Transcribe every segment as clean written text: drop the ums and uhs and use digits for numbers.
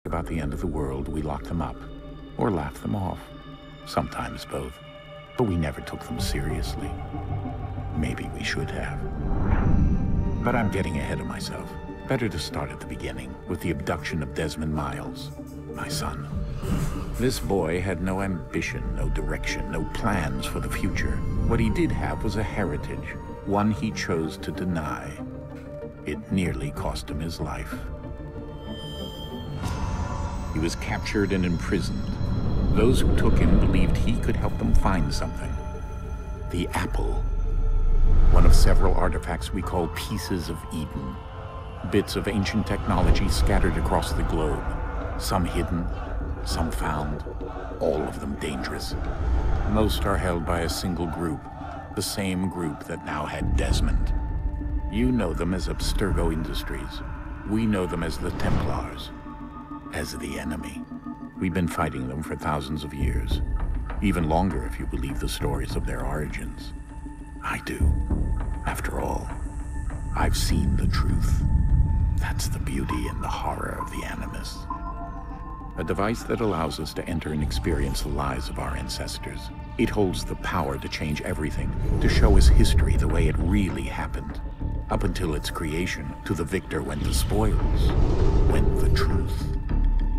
about the end of the world, we locked them up, or laughed them off. Sometimes both. But we never took them seriously. Maybe we should have. But I'm getting ahead of myself. Better to start at the beginning, with the abduction of Desmond Miles, my son. This boy had no ambition, no direction, no plans for the future. What he did have was a heritage, one he chose to deny. It nearly cost him his life. He was captured and imprisoned. Those who took him believed he could help them find something. The apple. One of several artifacts we call pieces of Eden. Bits of ancient technology scattered across the globe. Some hidden, some found, all of them dangerous. Most are held by a single group, the same group that now had Desmond. You know them as Abstergo Industries. We know them as the Templars, as the enemy. We've been fighting them for thousands of years, even longer if you believe the stories of their origins. I do. After all, I've seen the truth. That's the beauty and the horror of the Animus. A device that allows us to enter and experience the lives of our ancestors. It holds the power to change everything, to show us history the way it really happened. Up until its creation, to the victor went the spoils, went the truth.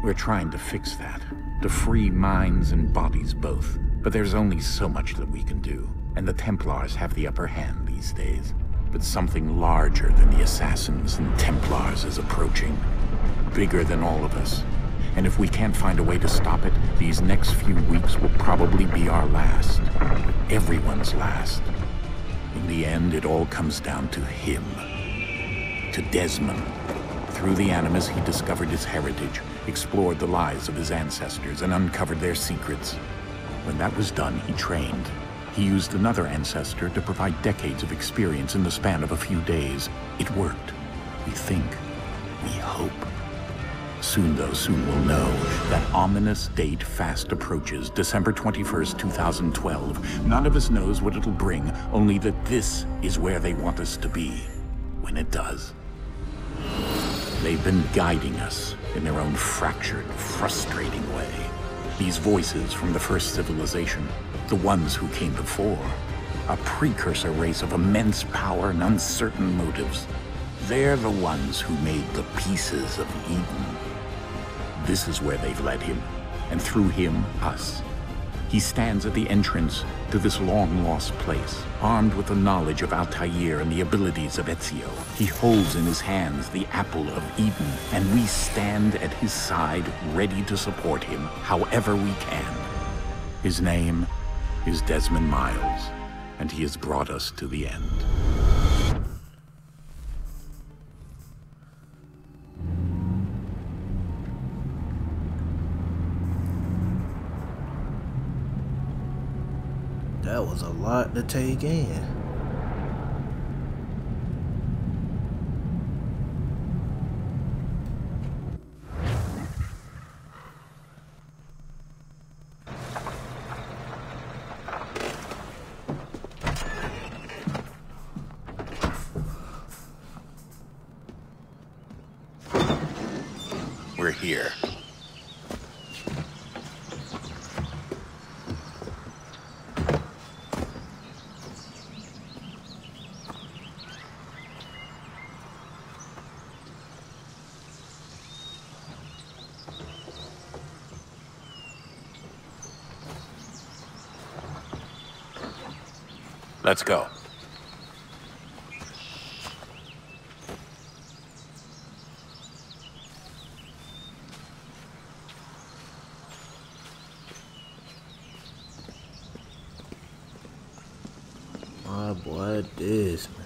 We're trying to fix that, to free minds and bodies both. But there's only so much that we can do, and the Templars have the upper hand these days. But something larger than the Assassins and Templars is approaching, bigger than all of us. And if we can't find a way to stop it, these next few weeks will probably be our last. Everyone's last. In the end, it all comes down to him. To Desmond. Through the Animus, he discovered his heritage, explored the lives of his ancestors, and uncovered their secrets. When that was done, he trained. He used another ancestor to provide decades of experience in the span of a few days. It worked. We think. We hope. Soon, though, soon we'll know. That ominous date fast approaches, December 21st, 2012. None of us knows what it'll bring, only that this is where they want us to be, when it does. They've been guiding us in their own fractured, frustrating way. These voices from the first civilization, the ones who came before, a precursor race of immense power and uncertain motives. They're the ones who made the pieces of Eden. This is where they've led him, and through him, us. He stands at the entrance to this long-lost place, armed with the knowledge of Altair and the abilities of Ezio. He holds in his hands the apple of Eden, and we stand at his side, ready to support him however we can. His name is Desmond Miles, and he has brought us to the end. That was a lot to take in. We're here. Let's go. My boy, this man.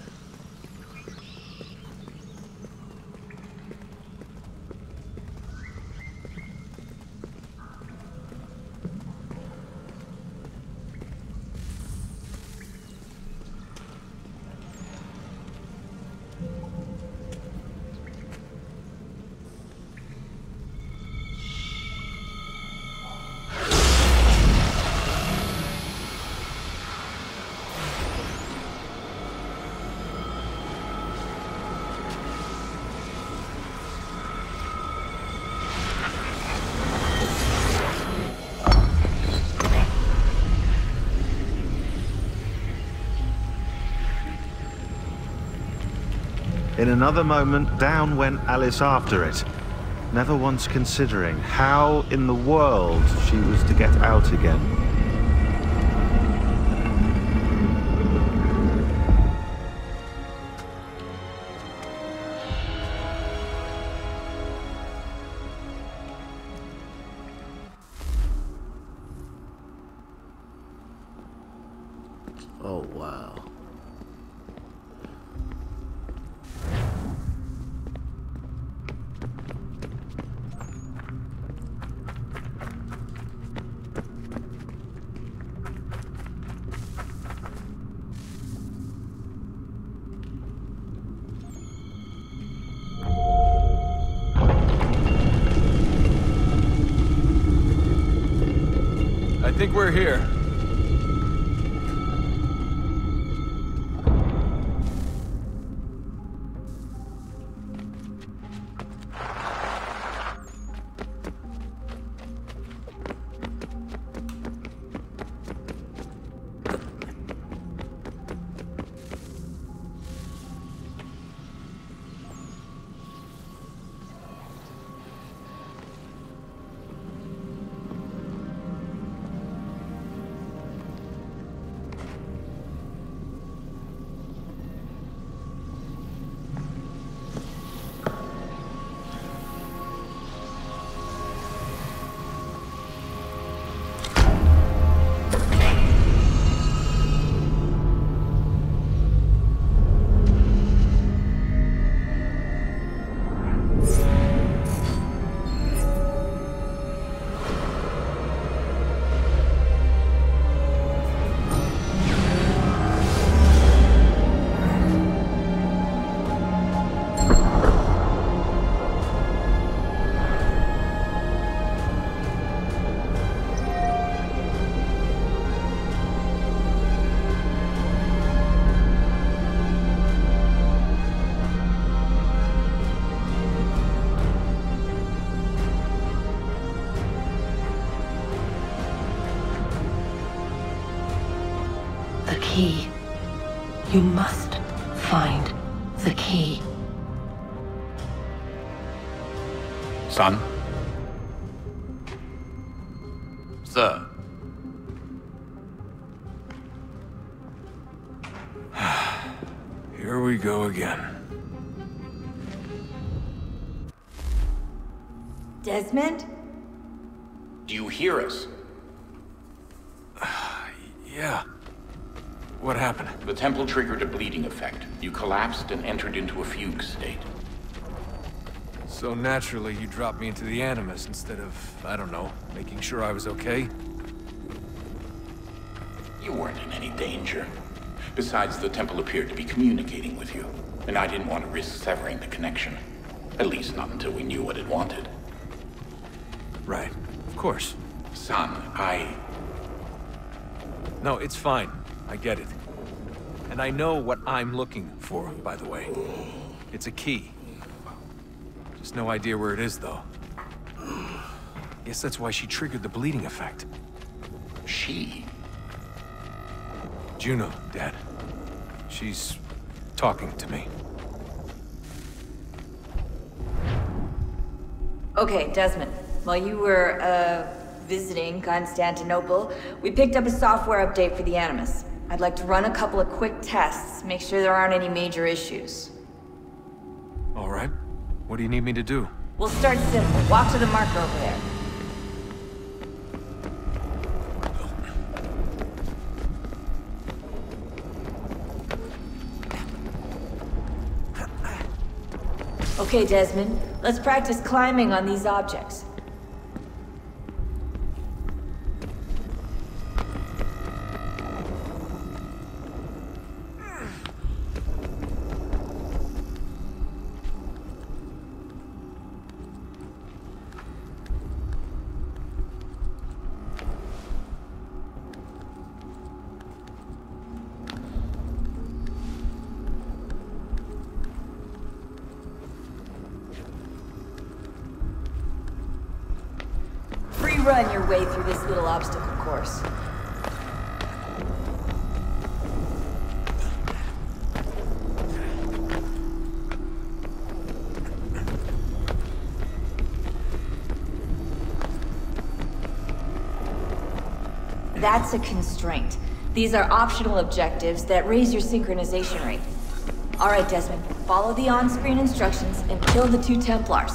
In another moment, down went Alice after it, never once considering how in the world she was to get out again. Oh, wow. I think we're here. The key. You must find the key. Son? Sir. Here we go again. Desmond? Do you hear us? Yeah. What happened? The temple triggered a bleeding effect. You collapsed and entered into a fugue state. So naturally, you dropped me into the Animus instead of, I don't know, making sure I was okay? You weren't in any danger. Besides, the temple appeared to be communicating with you, and I didn't want to risk severing the connection. At least not until we knew what it wanted. Right. Of course. Son, No, it's fine. I get it. And I know what I'm looking for, by the way. It's a key. Just no idea where it is, though. Guess that's why she triggered the bleeding effect. She? Juno, Dad. She's talking to me. Okay, Desmond. While you were, visiting Constantinople, we picked up a software update for the Animus. I'd like to run a couple of quick tests, make sure there aren't any major issues. All right. What do you need me to do? We'll start simple. Walk to the marker over there. Okay, Desmond. Let's practice climbing on these objects. Run your way through this little obstacle course. That's a constraint. These are optional objectives that raise your synchronization rate. Alright, Desmond. Follow the on-screen instructions and kill the 2 Templars.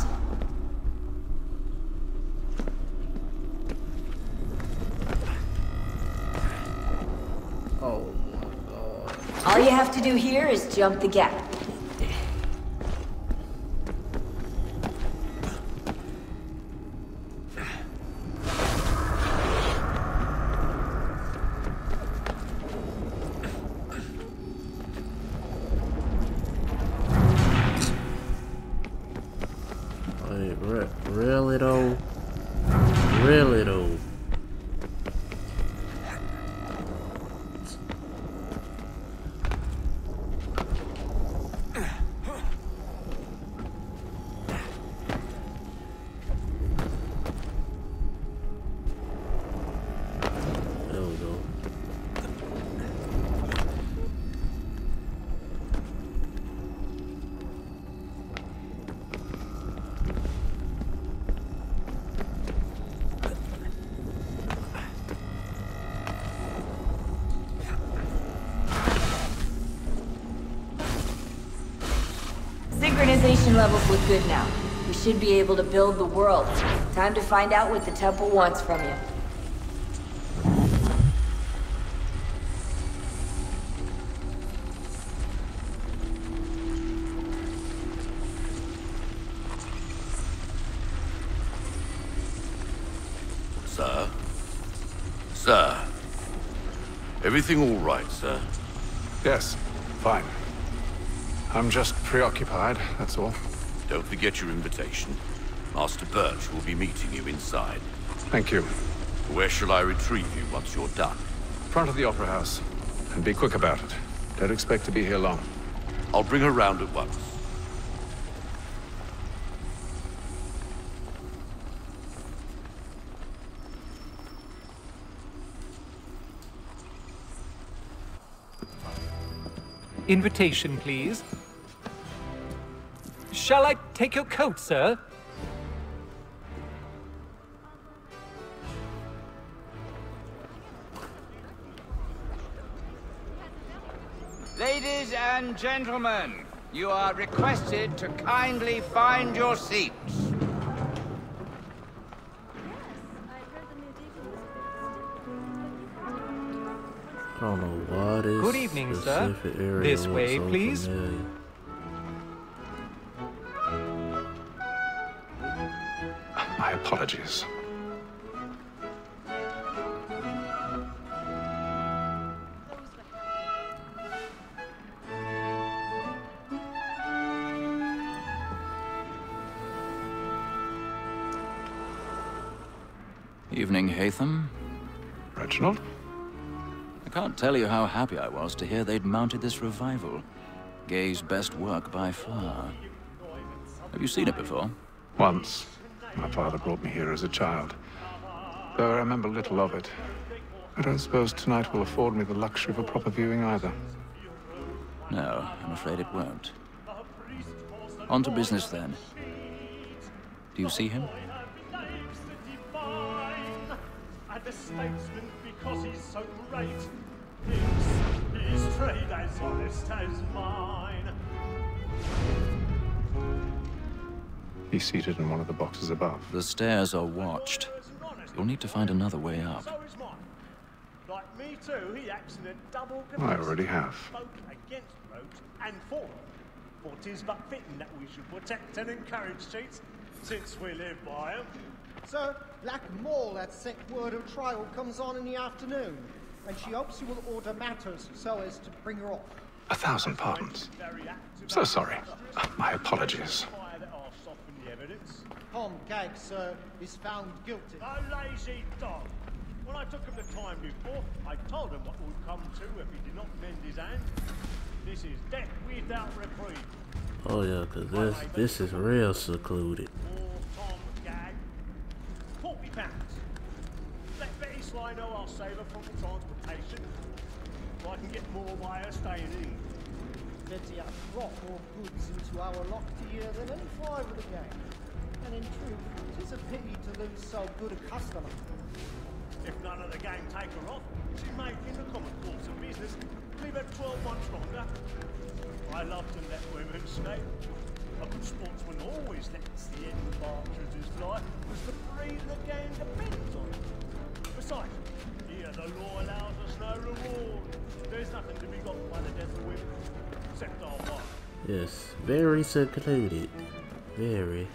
Oh my god. All you have to do here is jump the gap. Really though? Really though? There we go. Synchronization levels look good now. We should be able to build the world. Time to find out what the temple wants from you. Sir? Sir? Everything all right, sir? Yes, fine. I'm just preoccupied, that's all. Don't forget your invitation. Master Birch will be meeting you inside. Thank you. Where shall I retrieve you once you're done? Front of the Opera House. And be quick about it. Don't expect to be here long. I'll bring her round at once. Invitation, please. Shall I take your coat, sir? Ladies and gentlemen, you are requested to kindly find your seats. I don't know why this Good evening, sir. specific area This looks way, so please. familiar. My apologies. Evening, Hatham. Reginald? I can't tell you how happy I was to hear they'd mounted this revival. Gay's best work by far. Have you seen it before? Once. My father brought me here as a child. Though I remember little of it. I don't suppose tonight will afford me the luxury of a proper viewing either. No, I'm afraid it won't. On to business then. Do you see him? And the statesman because he's so great. His trade as honest as mine. He's seated in one of the boxes above. The stairs are watched. You'll need to find another way up. So is mine. Like me too, he acts in a double I already have. both against rogues and for them. For 'tis but fitting that we should protect and encourage cheats, since we live by 'em. Sir, Black Mall at set word of trial comes on in the afternoon, and she hopes you will order matters so as to bring her off. 1,000 pardons. So sorry. My apologies. Tom Gag, sir, is found guilty. A lazy dog. When I took him the time before, I told him what would come to if he did not mend his hand. This is death without reprieve. Oh yeah, cause this is real secluded. Tom Gag. £40. Let Betty Sly know I'll save her from the transportation. So I can get more by her staying in. Betty has brought more goods into our locked here than any five of the gang. And in truth, it is a pity to lose so good a customer. If none of the gang take her off, she may, in the common course of business, leave her 12 months longer. I love to let women escape. A good sportsman always lets the end of partridge's life, because the breed of the gang depends on it. Besides, here the law allows us no reward. There's nothing to be got by the death of women, except our wives. Yes, very secluded. Very.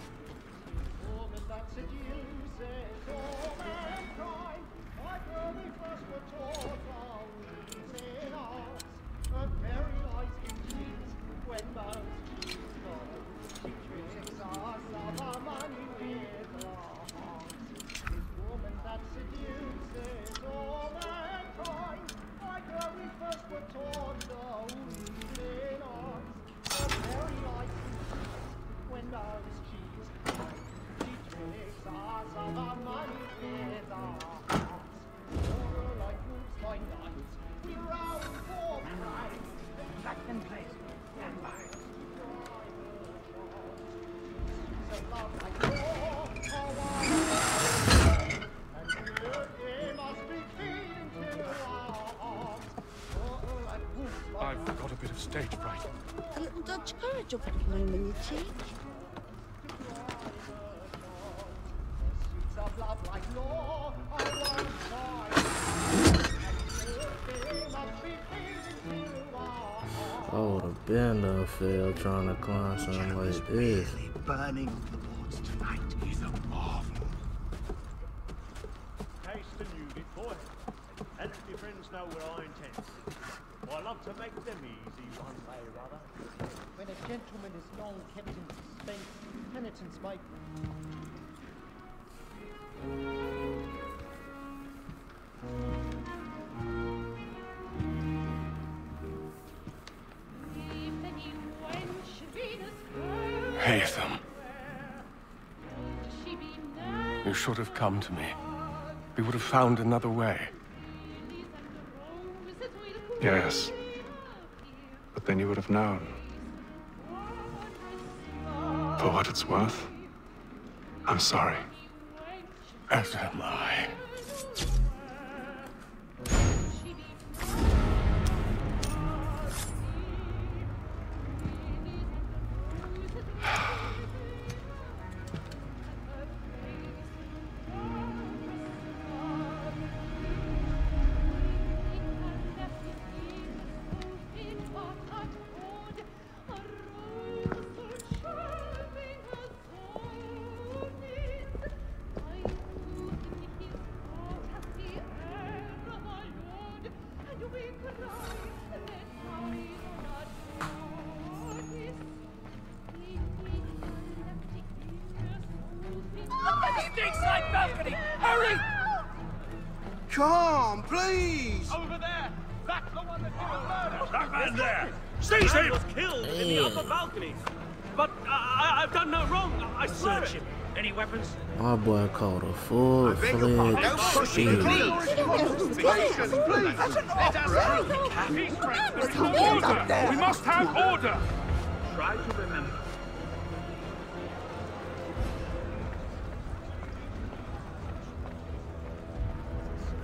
I've got a bit of stage fright. A little Dutch courage will put bloom in your cheek. Oh, the bender fell trying to climb something like this. Burning the boards tonight is a marvel. Taste and use it, boy. And if your friends know what I intend. I love to make them easy one way or other. When a gentleman is long kept in suspense, penitence might... Haytham. You should have come to me. We would have found another way. Yes. But then you would have known. For what it's worth, I'm sorry. As am I. Balcony! Hurry! Come, please! Over there! That's the one that did the murder! That man there! Seize him! was killed in the upper balcony. But I've done no wrong. I swear it. Any weapons? My boy caught a full-fledged speed. Order! We must have order! Try to remember.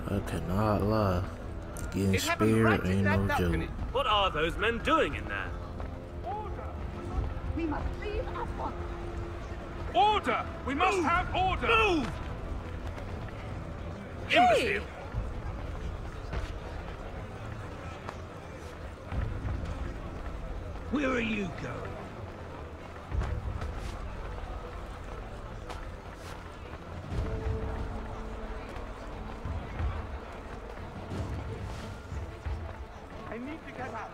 I cannot lie. Getting spared ain't no joke. What are those men doing in there? We must leave at once. Order! We must have order! Move! Imbecile! Where are you going? I need to get out.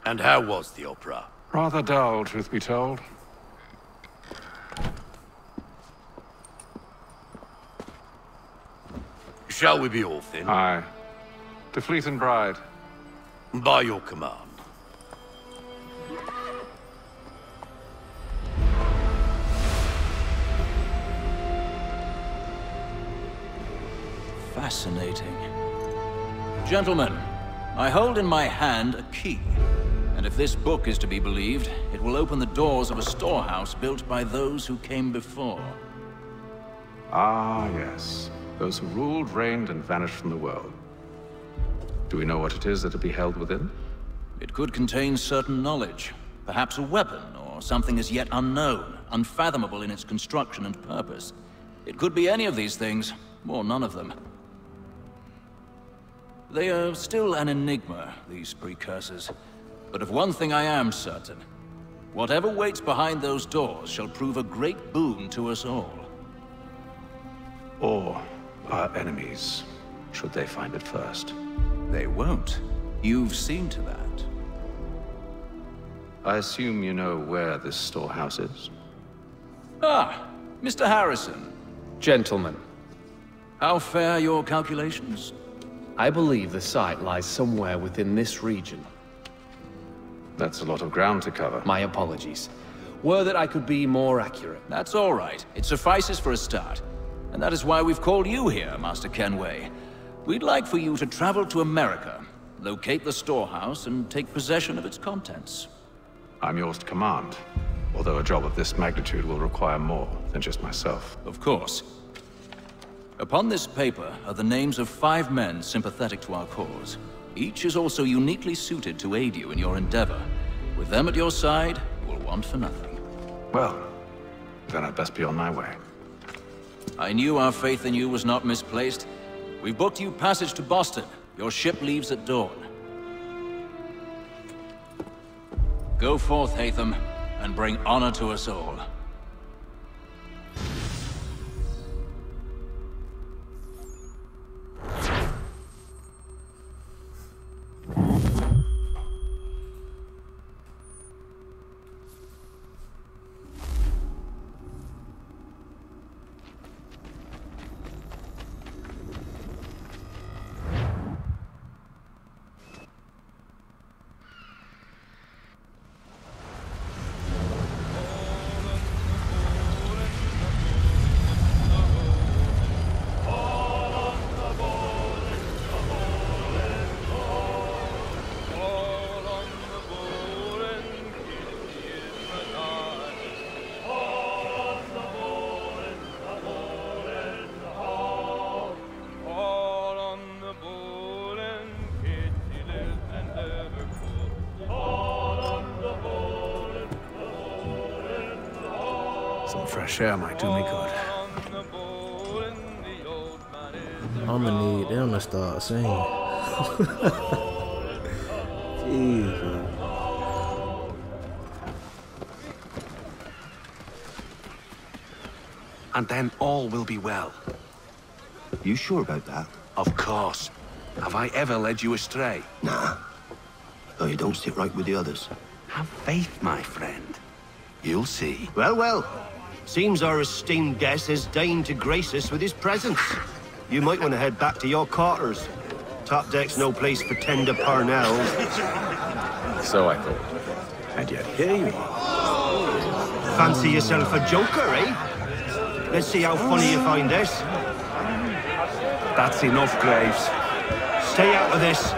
And how was the opera? Rather dull, truth be told. Shall we be off then? Aye. To Fleet and Bride. By your command. fascinating. Gentlemen, I hold in my hand a key. And if this book is to be believed, it will open the doors of a storehouse built by those who came before. Ah, yes. Those who ruled, reigned, and vanished from the world. Do we know what it is that will be held within? It could contain certain knowledge. Perhaps a weapon, or something as yet unknown, unfathomable in its construction and purpose. It could be any of these things, or none of them. They are still an enigma, these precursors. But of one thing I am certain. Whatever waits behind those doors shall prove a great boon to us all. Or our enemies, should they find it first. They won't. You've seen to that. I assume you know where this storehouse is? Ah, Mr. Harrison. Gentlemen. How fare your calculations? I believe the site lies somewhere within this region. That's a lot of ground to cover. My apologies. Were that I could be more accurate. That's all right. It suffices for a start. And that is why we've called you here, Master Kenway. We'd like for you to travel to America, locate the storehouse, and take possession of its contents. I'm yours to command, although a job of this magnitude will require more than just myself. Of course. Upon this paper are the names of 5 men sympathetic to our cause. Each is also uniquely suited to aid you in your endeavor. With them at your side, you will want for nothing. Well, then I'd best be on my way. I knew our faith in you was not misplaced. We've booked you passage to Boston. Your ship leaves at dawn. Go forth, Hatham, and bring honor to us all. Fresh air might do me good. I'ma need them to start singing. Jesus. And then all will be well. You sure about that? Of course. Have I ever led you astray? Nah. Though you don't sit right with the others. Have faith, my friend. You'll see. Well, well. Seems our esteemed guest has deigned to grace us with his presence. You might want to head back to your quarters. Top deck's no place for tender parnells. So I thought. And yet here you are. Fancy yourself a joker, eh? Let's see how funny you find this. That's enough, Graves. Stay out of this.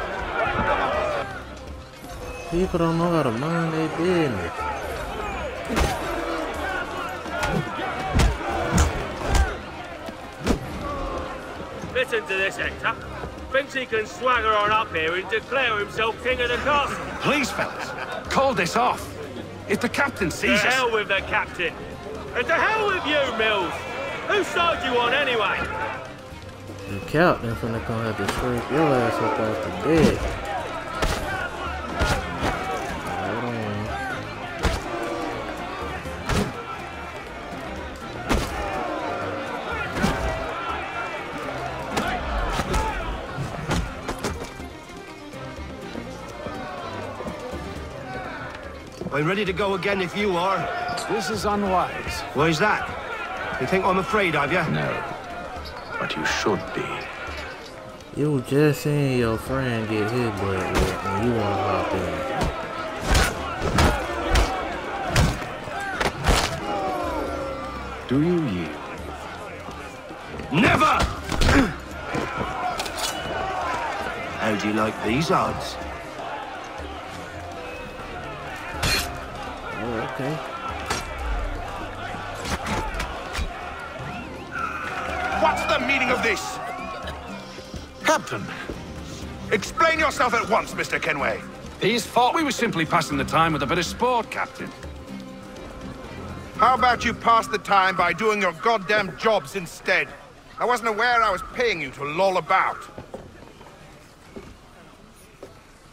People don't know how to mind their business. Listen to this, Hector. Thinks he can swagger on up here and declare himself king of the castle. Please, fellas, call this off. If the captain sees us... To hell with the captain. And to hell with you, Mills. Whose side you on, anyway? The captain finna come have to scrape your ass up off the bed. Hold on. I'm ready to go again if you are. This is unwise. Why's that? You think I'm afraid of you? No. But you should be. You was just seeing your friend get his butt wet and you wanna hop in. Do you yield? Never! you like these odds? Oh, okay. What's the meaning of this? Captain! Explain yourself at once, Mr. Kenway. These thought we were simply passing the time with a bit of sport, Captain. How about you pass the time by doing your goddamn jobs instead? I wasn't aware I was paying you to loll about.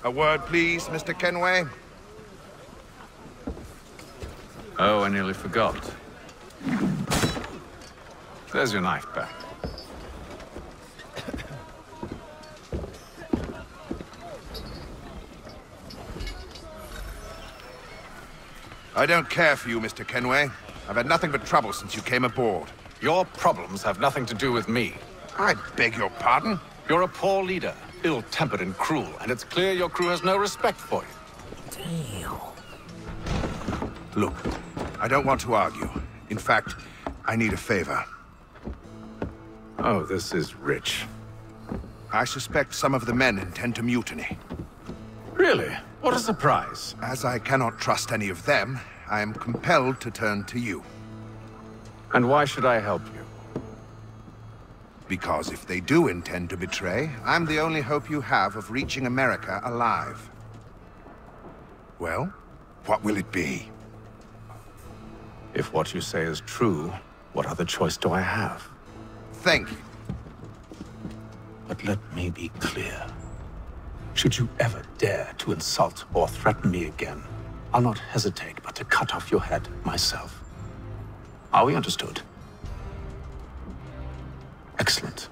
A word, please, Mr. Kenway. Oh, I nearly forgot. There's your knife back. I don't care for you, Mr. Kenway. I've had nothing but trouble since you came aboard. Your problems have nothing to do with me. I beg your pardon? You're a poor leader, ill-tempered and cruel, and it's clear your crew has no respect for you. Damn. Look, I don't want to argue. In fact, I need a favor. Oh, this is rich. I suspect some of the men intend to mutiny. Really? What a surprise. As I cannot trust any of them, I am compelled to turn to you. And why should I help you? Because if they do intend to betray, I'm the only hope you have of reaching America alive. Well, what will it be? If what you say is true, what other choice do I have? Thank you. But let me be clear. Should you ever dare to insult or threaten me again, I'll not hesitate but to cut off your head myself. Are we understood? Excellent.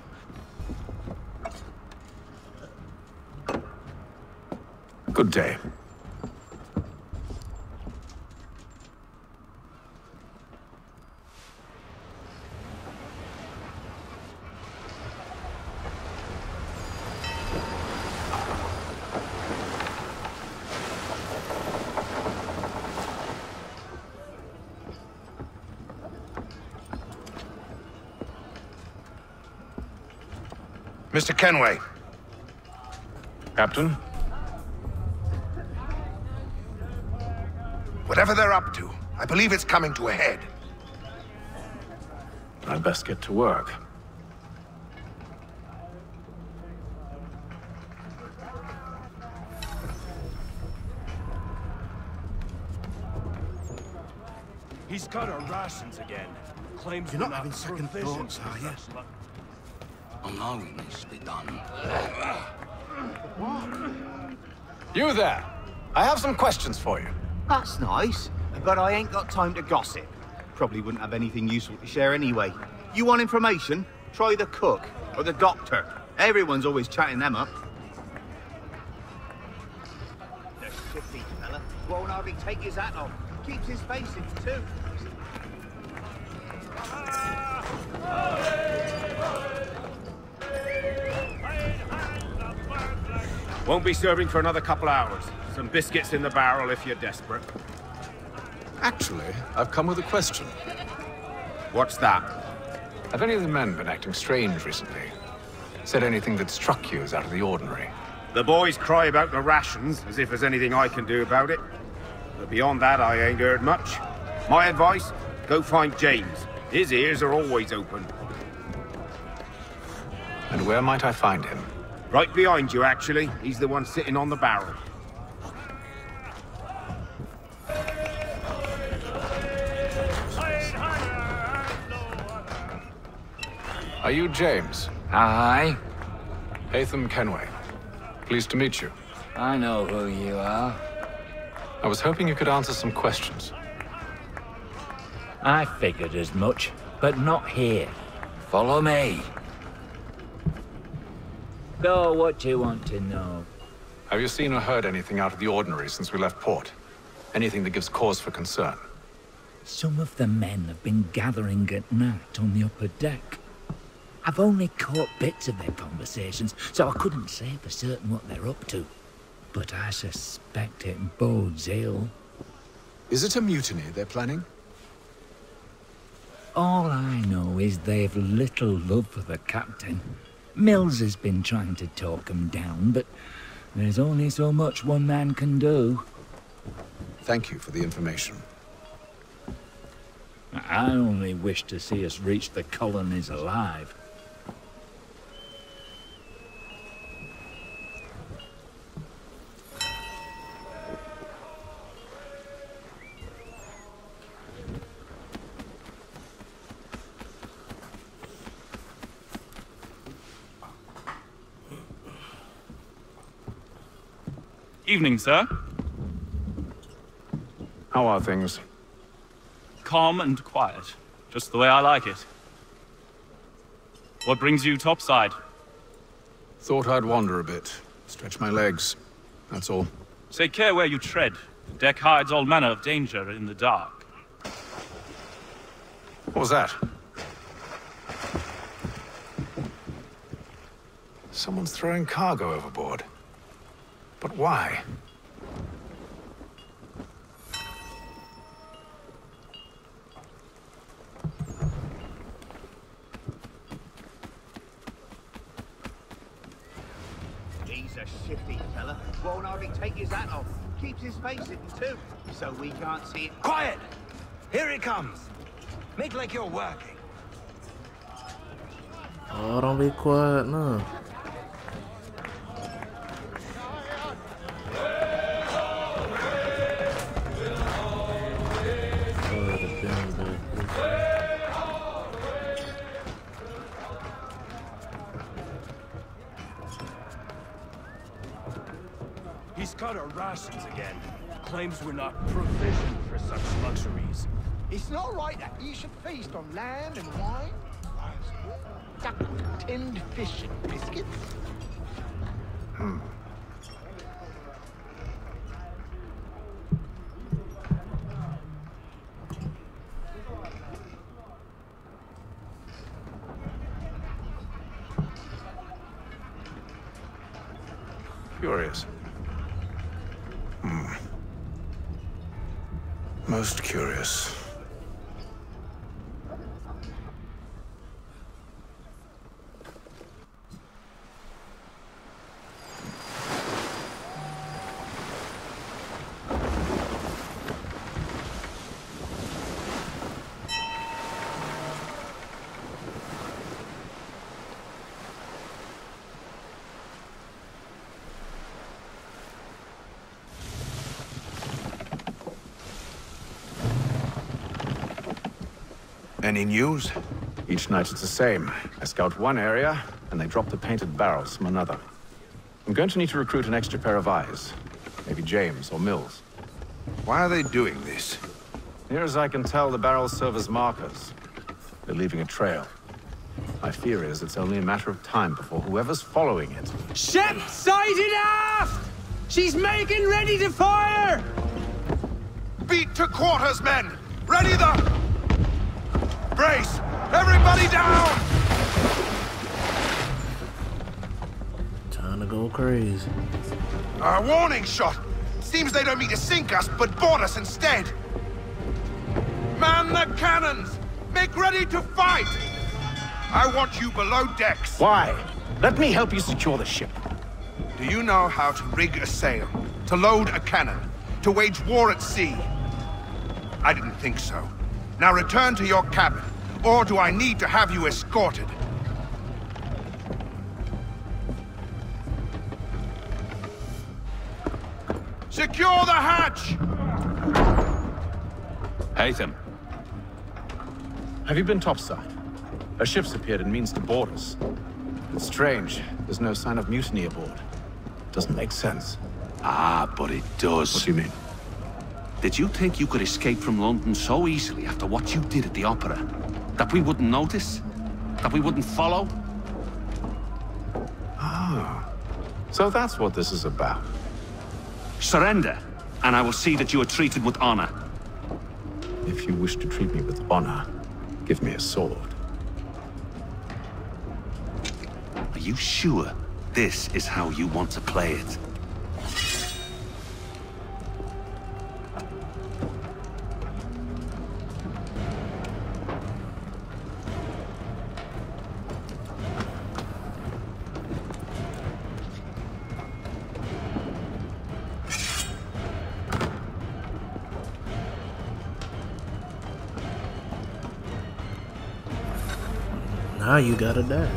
Good day. Mr. Kenway. Captain? Whatever they're up to, I believe it's coming to a head. I'd best get to work. He's got our rations again. Claims You're not having second thoughts, are you? I know it needs to be done. You there! I have some questions for you. That's nice, but I ain't got time to gossip. Probably wouldn't have anything useful to share anyway. You want information? Try the cook or the doctor. Everyone's always chatting them up. The shifty fella won't hardly take his hat off. Keeps his face in too. Won't be serving for another couple hours. Some biscuits in the barrel if you're desperate. Actually, I've come with a question. What's that? Have any of the men been acting strange recently? Said anything that struck you as out of the ordinary? The boys cry about the rations, as if there's anything I can do about it. But beyond that, I ain't heard much. My advice, go find James. His ears are always open. And where might I find him? Right behind you, actually. He's the one sitting on the barrel. Are you James? Aye. Hatham Kenway. Pleased to meet you. I know who you are. I was hoping you could answer some questions. I figured as much, but not here. Follow me. So, what do you want to know? Have you seen or heard anything out of the ordinary since we left port? Anything that gives cause for concern? Some of the men have been gathering at night on the upper deck. I've only caught bits of their conversations, so I couldn't say for certain what they're up to. But I suspect it bodes ill. Is it a mutiny they're planning? All I know is they've little love for the captain. Mills has been trying to talk him down, but there's only so much one man can do. Thank you for the information. I only wish to see us reach the colonies alive. Evening, sir. How are things? Calm and quiet. Just the way I like it. What brings you topside? Thought I'd wander a bit. Stretch my legs. That's all. Take care where you tread. The deck hides all manner of danger in the dark. What was that? Someone's throwing cargo overboard. But why? He's a shifty fella. Won't hardly take his hat off. Keeps his face hidden too, so we can't see it. Quiet! Here it comes. Make like you're working. Oh, don't be quiet, no. He's cut our rations again. Claims we're not provisioned for such luxuries. It's not right that you should feast on lamb and wine. Duck, tinned fish and biscuits. Curious. Most curious. Any news? Each night it's the same. I scout one area, and they drop the painted barrels from another. I'm going to need to recruit an extra pair of eyes. Maybe James or Mills. Why are they doing this? Near as I can tell, the barrels serve as markers. They're leaving a trail. My fear is it's only a matter of time before whoever's following it... Ship sighted aft! She's making ready to fire! Beat to quarters, men! Ready the... Brace! Everybody down! Time to go crazy. A warning shot! Seems they don't mean to sink us, but board us instead! Man the cannons! Make ready to fight! I want you below decks. Why? Let me help you secure the ship. Do you know how to rig a sail? To load a cannon? To wage war at sea? I didn't think so. Now return to your cabin, or do I need to have you escorted? Secure the hatch! Haytham. Have you been topside? A ship's appeared and means to board us. It's strange. There's no sign of mutiny aboard. Doesn't make sense. Ah, but it does. What do you mean? Did you think you could escape from London so easily after what you did at the opera? That we wouldn't notice? That we wouldn't follow? Ah. So that's what this is about. Surrender, and I will see that you are treated with honor. If you wish to treat me with honor, give me a sword. Are you sure this is how you want to play it? Now you gotta die.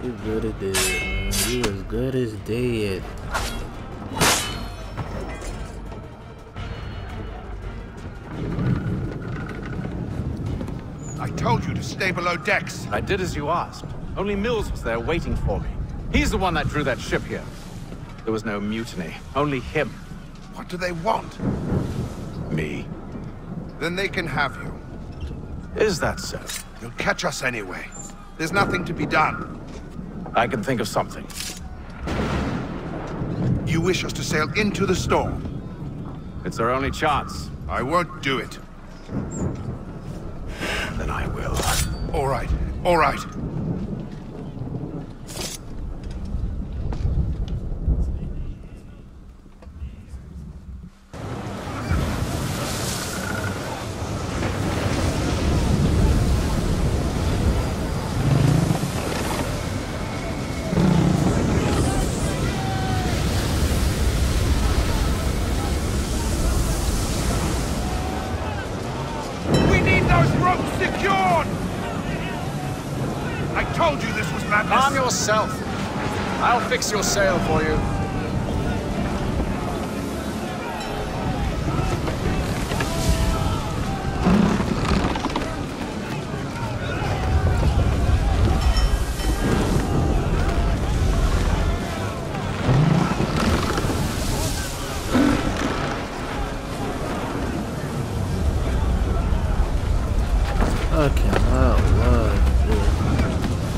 You good as dead, man. You as good as dead. I told you to stay below decks. I did as you asked. Only Mills was there waiting for me. He's the one that drew that ship here. There was no mutiny, only him. What do they want? Me. Then they can have you. Is that so? You'll catch us anyway. There's nothing to be done. I can think of something. You wish us to sail into the storm? It's our only chance. I won't do it. Then I will. All right, all right. Calm yourself. I'll fix your sail for you. I cannot love this.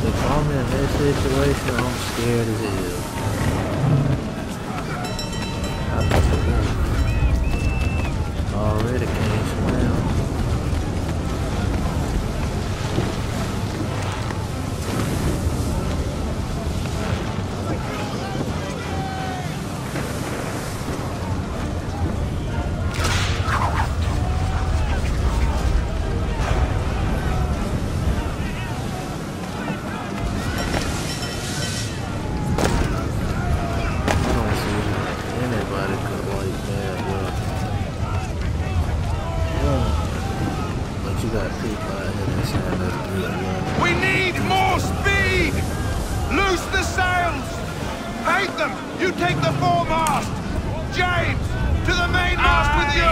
If I'm in this situation, I'm scared as hell. Already can't swim. We need more speed! Loose the sails! Paint them! You take the foremast! James! To the mainmast with you!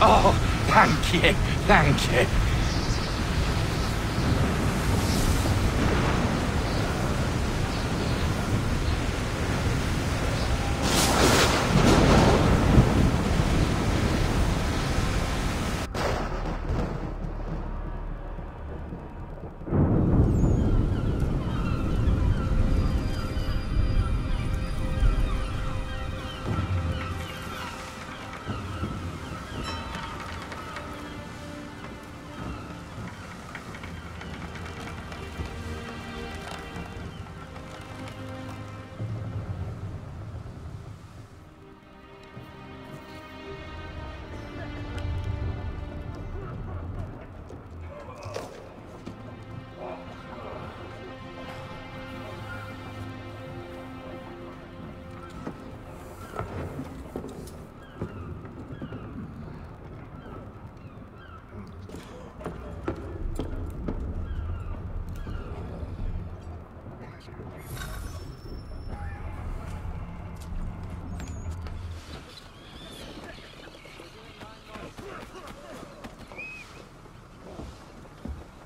Oh, thank you, thank you.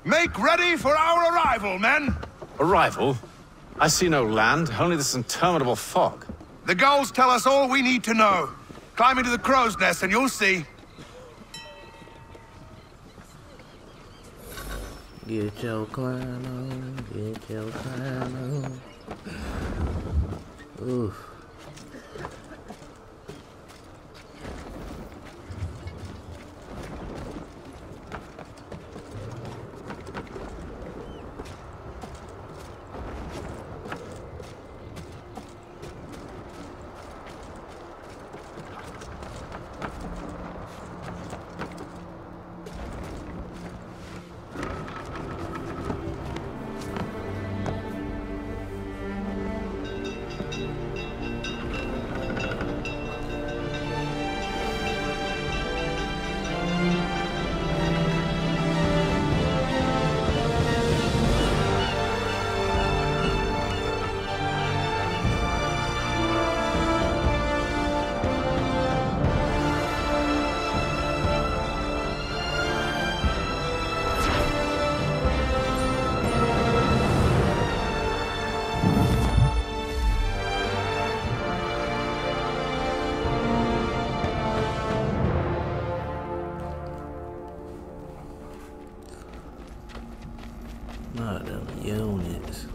Make ready for our arrival, men! Arrival? I see no land, only this interminable fog. The gulls tell us all we need to know. Climb into the crow's nest and you'll see. Get your climb on, get your climb on. Oof. Not them units.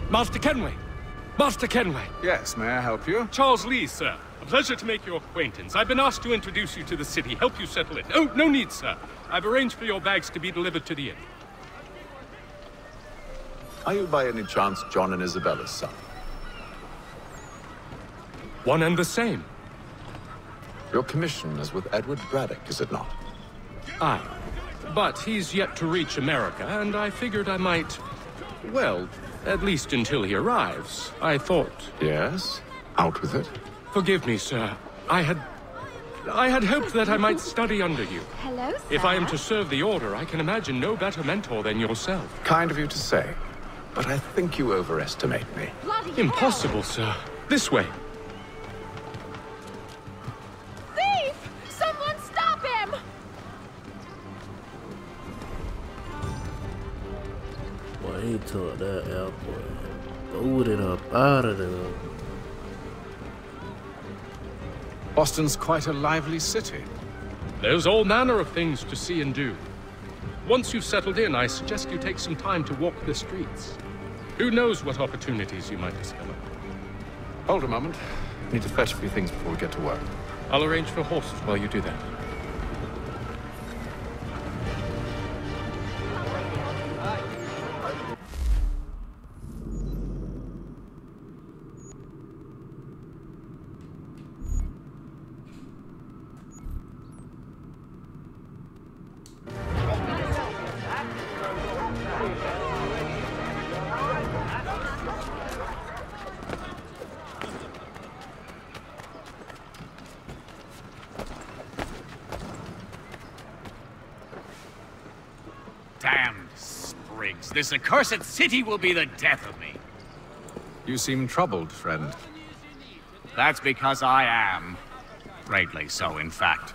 Master Kenway! Master Kenway! Yes, may I help you? Charles Lee, sir. A pleasure to make your acquaintance. I've been asked to introduce you to the city, help you settle it. Oh, no need, sir. I've arranged for your bags to be delivered to the inn. Are you by any chance John and Isabella's son? One and the same. Your commission is with Edward Braddock, is it not? Aye. But he's yet to reach America, and I figured I might... Well, at least until he arrives. I thought... Yes? Out with it. Forgive me, sir. I had hoped that I might study under you. Hello, sir. If I am to serve the Order, I can imagine no better mentor than yourself. Kind of you to say, but I think you overestimate me. Bloody Impossible, sir. This way. Thief! Someone stop him! Boy, he took that out, boy. Booted up out of there. Boston's quite a lively city. There's all manner of things to see and do. Once you've settled in, I suggest you take some time to walk the streets. Who knows what opportunities you might discover. Hold a moment. I need to fetch a few things before we get to work. I'll arrange for horses while you do that. Damned sprigs. This accursed city will be the death of me. You seem troubled, friend. That's because I am. Greatly so, in fact.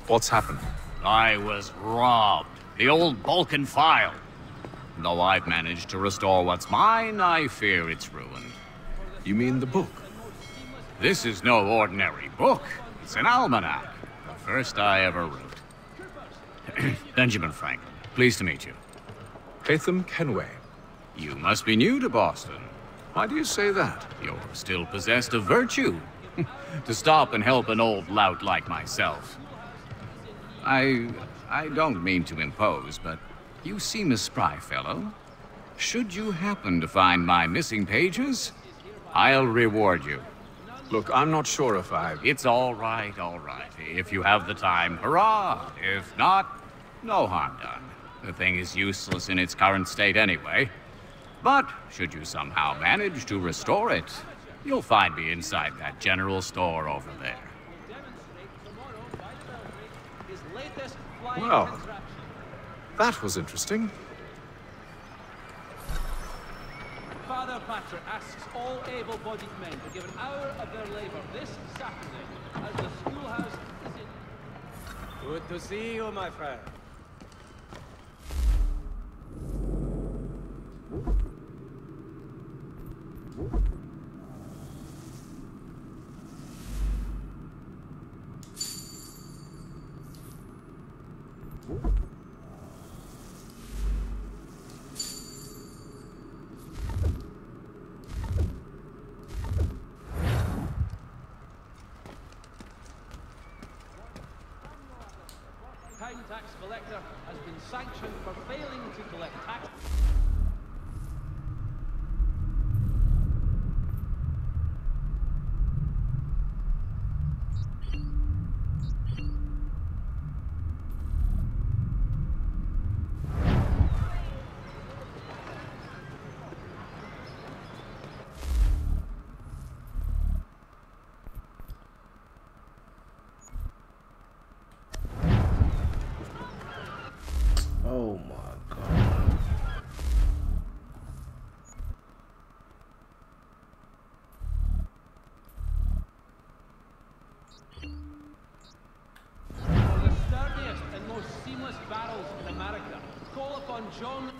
What's happened? I was robbed. The old Balkan file. Though I've managed to restore what's mine, I fear it's ruined. You mean the book? This is no ordinary book. It's an almanac. The first I ever wrote. Benjamin Franklin. Pleased to meet you. Haytham Kenway. You must be new to Boston. Why do you say that? You're still possessed of virtue. To stop and help an old lout like myself. I don't mean to impose, but you seem a spry fellow. Should you happen to find my missing pages, I'll reward you. Look, I'm not sure if It's all right, all right. If you have the time, hurrah! If not, no harm done. The thing is useless in its current state anyway. But should you somehow manage to restore it, You'll find me inside that general store over there. Well, that was interesting. Father Patrick asks all able-bodied men to give an hour of their labor this Saturday as the schoolhouse is in... Good to see you, my friend. Time tax collector has been sanctioned for failing to collect tax. Oh my god. For the sturdiest and most seamless barrels in America, call upon John...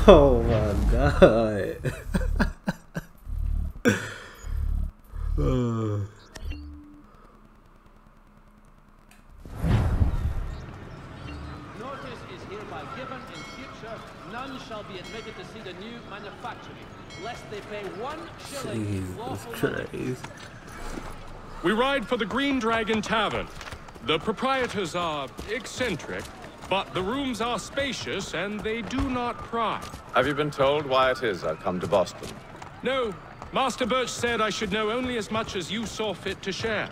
Oh my god. Notice is hereby given in future, none shall be admitted to see the new manufacturing, lest they pay 1 shilling in Jesus lawful money. Christ. We ride for the Green Dragon Tavern. The proprietors are eccentric, but the rooms are spacious and they do not pry. Have you been told why it is I've come to Boston? No, Master Birch said I should know only as much as you saw fit to share.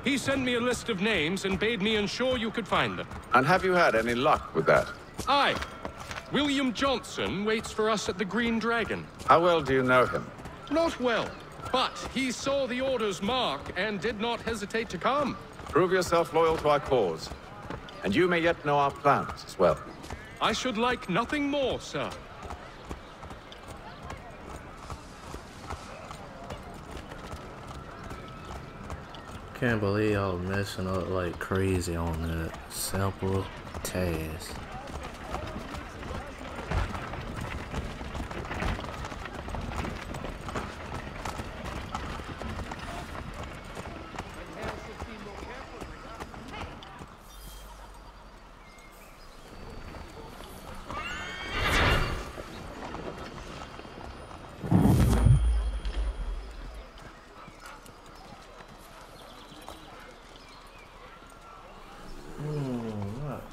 He sent me a list of names and bade me ensure you could find them. And have you had any luck with that? Aye. William Johnson waits for us at the Green Dragon. How well do you know him? Not well, but he saw the order's mark and did not hesitate to come. Prove yourself loyal to our cause. And you may yet know our plans as well. I should like nothing more, sir. Can't believe y'all messing up like crazy on that simple task.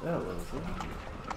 That was it.